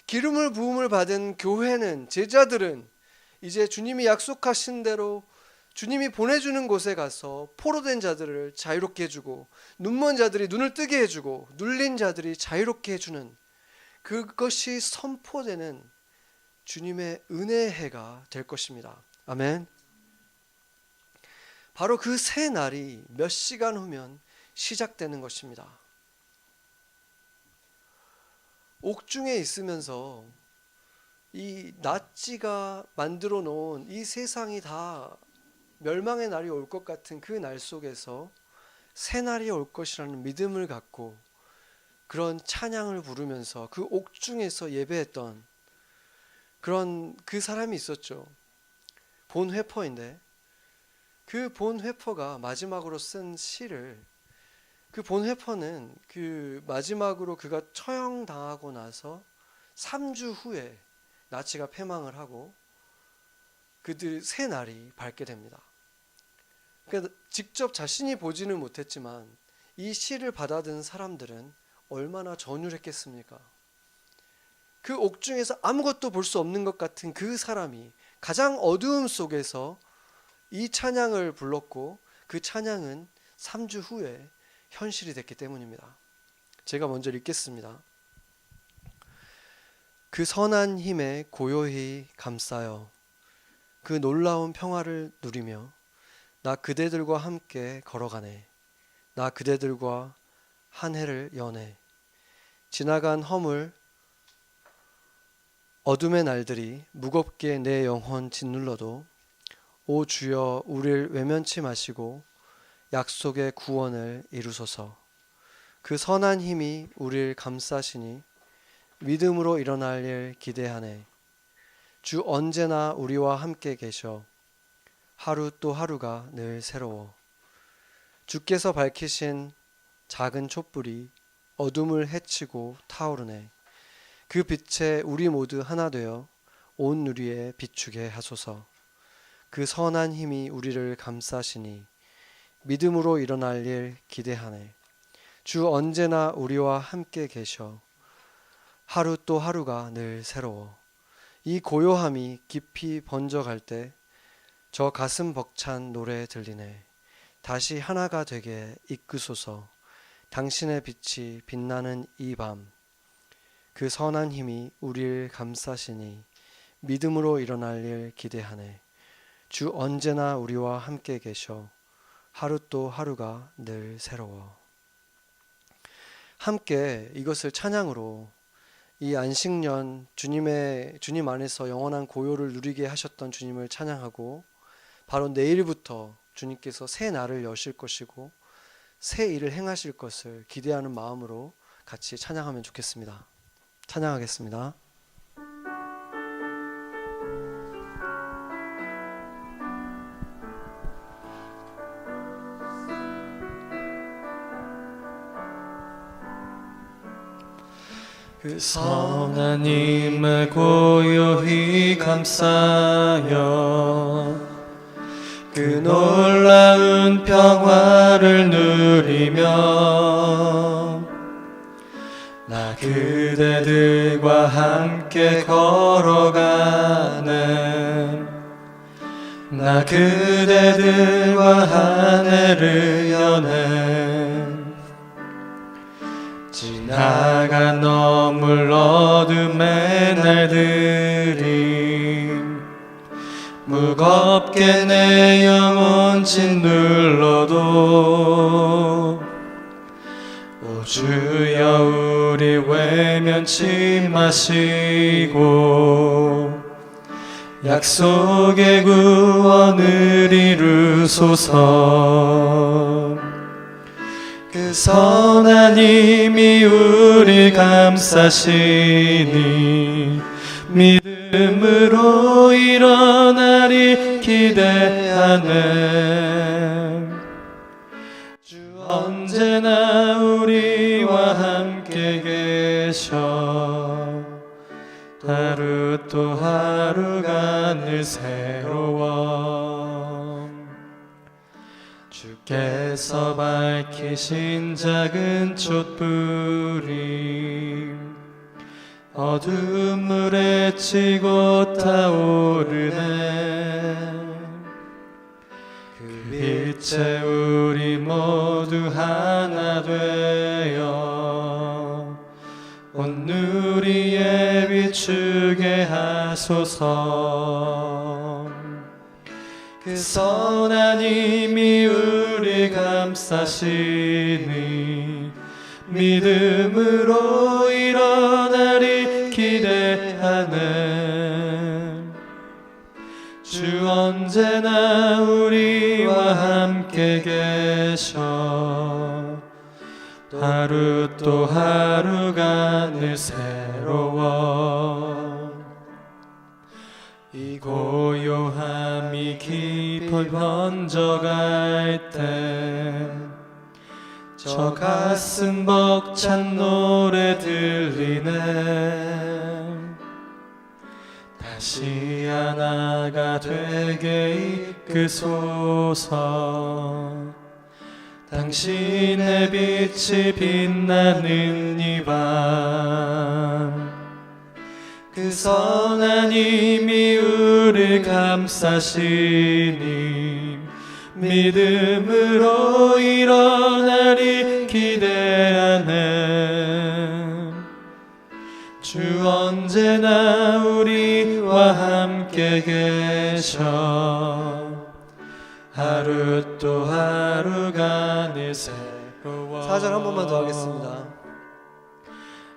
기름을 부음을 받은 교회는, 제자들은 이제 주님이 약속하신 대로 주님이 보내주는 곳에 가서 포로된 자들을 자유롭게 해주고, 눈먼 자들이 눈을 뜨게 해주고, 눌린 자들이 자유롭게 해주는, 그것이 선포되는 주님의 은혜의 해가 될 것입니다. 아멘. 바로 그 새 날이 몇 시간 후면 시작되는 것입니다. 옥중에 있으면서 이 나치가 만들어 놓은 이 세상이 다 멸망의 날이 올 것 같은 그 날 속에서 새 날이 올 것이라는 믿음을 갖고 그런 찬양을 부르면서 그 옥중에서 예배했던 그런 그 사람이 있었죠. 본 회퍼인데, 그 본 회퍼가 마지막으로 쓴 시를, 그 본 회퍼는 그 마지막으로 그가 처형당하고 나서 3주 후에 나치가 패망을 하고 그들 새 날이 밝게 됩니다. 그러니까 직접 자신이 보지는 못했지만 이 시를 받아든 사람들은 얼마나 전율했겠습니까? 그 옥중에서 아무것도 볼 수 없는 것 같은 그 사람이 가장 어두움 속에서 이 찬양을 불렀고, 그 찬양은 3주 후에 현실이 됐기 때문입니다. 제가 먼저 읽겠습니다. 그 선한 힘에 고요히 감싸여 그 놀라운 평화를 누리며 나 그대들과 함께 걸어가네. 나 그대들과 한 해를 여네. 지나간 허물 어둠의 날들이 무겁게 내 영혼 짓눌러도 오 주여 우릴 외면치 마시고 약속의 구원을 이루소서. 그 선한 힘이 우릴 감싸시니 믿음으로 일어날 일 기대하네. 주 언제나 우리와 함께 계셔 하루 또 하루가 늘 새로워. 주께서 밝히신 작은 촛불이 어둠을 헤치고 타오르네. 그 빛에 우리 모두 하나 되어 온 누리에 비추게 하소서. 그 선한 힘이 우리를 감싸시니 믿음으로 일어날 일 기대하네. 주 언제나 우리와 함께 계셔 하루 또 하루가 늘 새로워. 이 고요함이 깊이 번져갈 때 저 가슴 벅찬 노래 들리네. 다시 하나가 되게 이끄소서. 당신의 빛이 빛나는 이 밤. 그 선한 힘이 우리를 감싸시니 믿음으로 일어날 일 기대하네. 주 언제나 우리와 함께 계셔 하루 또 하루가 늘 새로워. 함께 이것을 찬양으로 이 안식년 주님 안에서 영원한 고요를 누리게 하셨던 주님을 찬양하고, 바로 내일부터 주님께서 새 날을 여실 것이고 새 일을 행하실 것을 기대하는 마음으로 같이 찬양하면 좋겠습니다. 찬양하겠습니다. 그 선한 힘을 고요히 감싸여 그 놀라운 평화를 누리며 나 그대들과 함께 걸어가는 나 그대들과 한 해를 여는 지나간 너물 어둠의 날들이 무겁게 내 영혼 짓눌러도 오 주여 우리 외면치 마시고 약속의 구원을 이루소서. 그 선한 힘이 우리 감싸시니 믿음으로 일어나리 기대하네. 주 언제나 우리와 함께 계셔 하루 또 하루가 늘 새로워. 주께서 밝히신 작은 촛불이 어두운 물에 치고 타오르네. 그 빛에 우리 모두 하나 되어 온 누리에 비추게 하소서. 그 선한 힘이 우리 감싸시니 믿음으로 일어나리 기대하네. 주 언제나 우리와 함께 계셔. 하루 또 하루가 늘 새로워. 이 고요함이 깊이 번져갈 때 저 가슴 벅찬 노래 들리네. 다시 하나가 되게 이끄소서. 당신의 빛이 빛나는 이 밤. 그 선한 힘이 우릴 감싸시니 믿음으로 일어나리 기대하네. 주 언제나 우리와 함께 계셔. 하루 또 하루가 늘 새로워. 4절 한 번만 더 하겠습니다.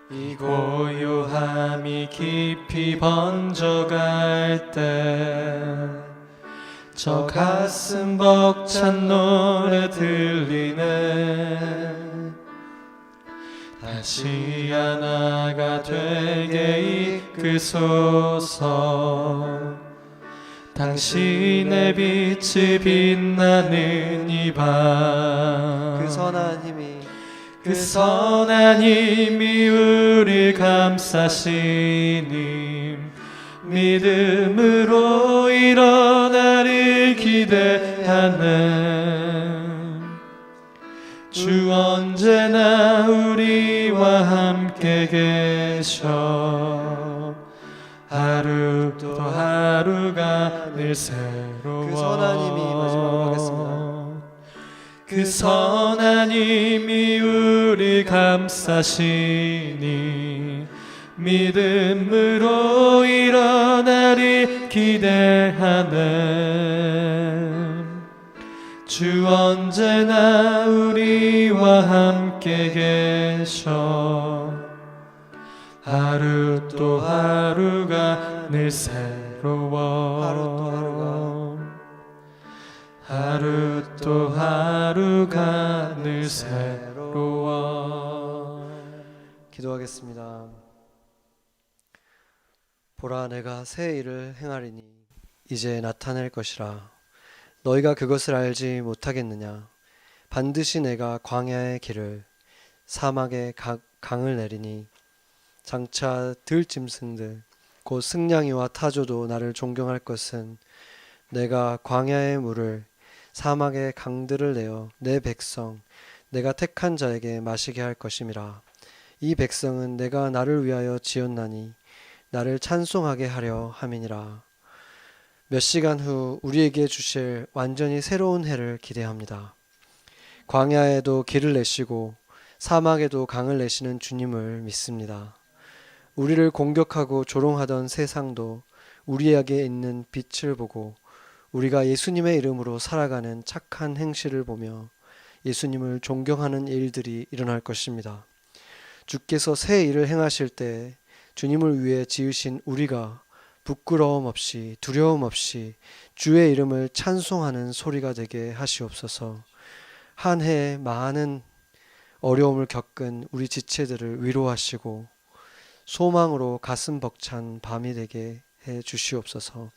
이 고요함이 깊이 번져갈 때 저 가슴 벅찬 노래 들리네. 다시 하나가 되게 이끄소서. 당신의 빛이 빛나는 이 밤. 그 선한 힘이 우릴 감싸시니 믿음으로 일어나를 기대하네. 주 언제나 우리와 함께 계셔. 하루 또 하루가 늘 새로워. 그 선한 힘이 마지막으로 하겠습니다. 그 선한 힘이 우리 감싸시니 믿음으로 일어나리 기대하네. 주 언제나 우리와 함께 계셔. 하루 또 하루가 늘 새로워. 하루 또 하루가 늘 새로워. 기도하겠습니다. 보라, 내가 새 일을 행하리니 이제 나타낼 것이라. 너희가 그것을 알지 못하겠느냐? 반드시 내가 광야의 길을 사막의 강을 내리니 장차 들짐승들 곧 승냥이와 타조도 나를 존경할 것은 내가 광야의 물을 사막의 강들을 내어 내 백성 내가 택한 자에게 마시게 할 것임이라. 이 백성은 내가 나를 위하여 지었나니 나를 찬송하게 하려 함이니라. 몇 시간 후 우리에게 주실 완전히 새로운 해를 기대합니다. 광야에도 길을 내시고 사막에도 강을 내시는 주님을 믿습니다. 우리를 공격하고 조롱하던 세상도 우리에게 있는 빛을 보고 우리가 예수님의 이름으로 살아가는 착한 행실을 보며 예수님을 존경하는 일들이 일어날 것입니다. 주께서 새 일을 행하실 때 주님을 위해 지으신 우리가 부끄러움 없이 두려움 없이 주의 이름을 찬송하는 소리가 되게 하시옵소서. 한 해에 많은 어려움을 겪은 우리 지체들을 위로하시고 소망으로 가슴 벅찬 밤이 되게 해 주시옵소서.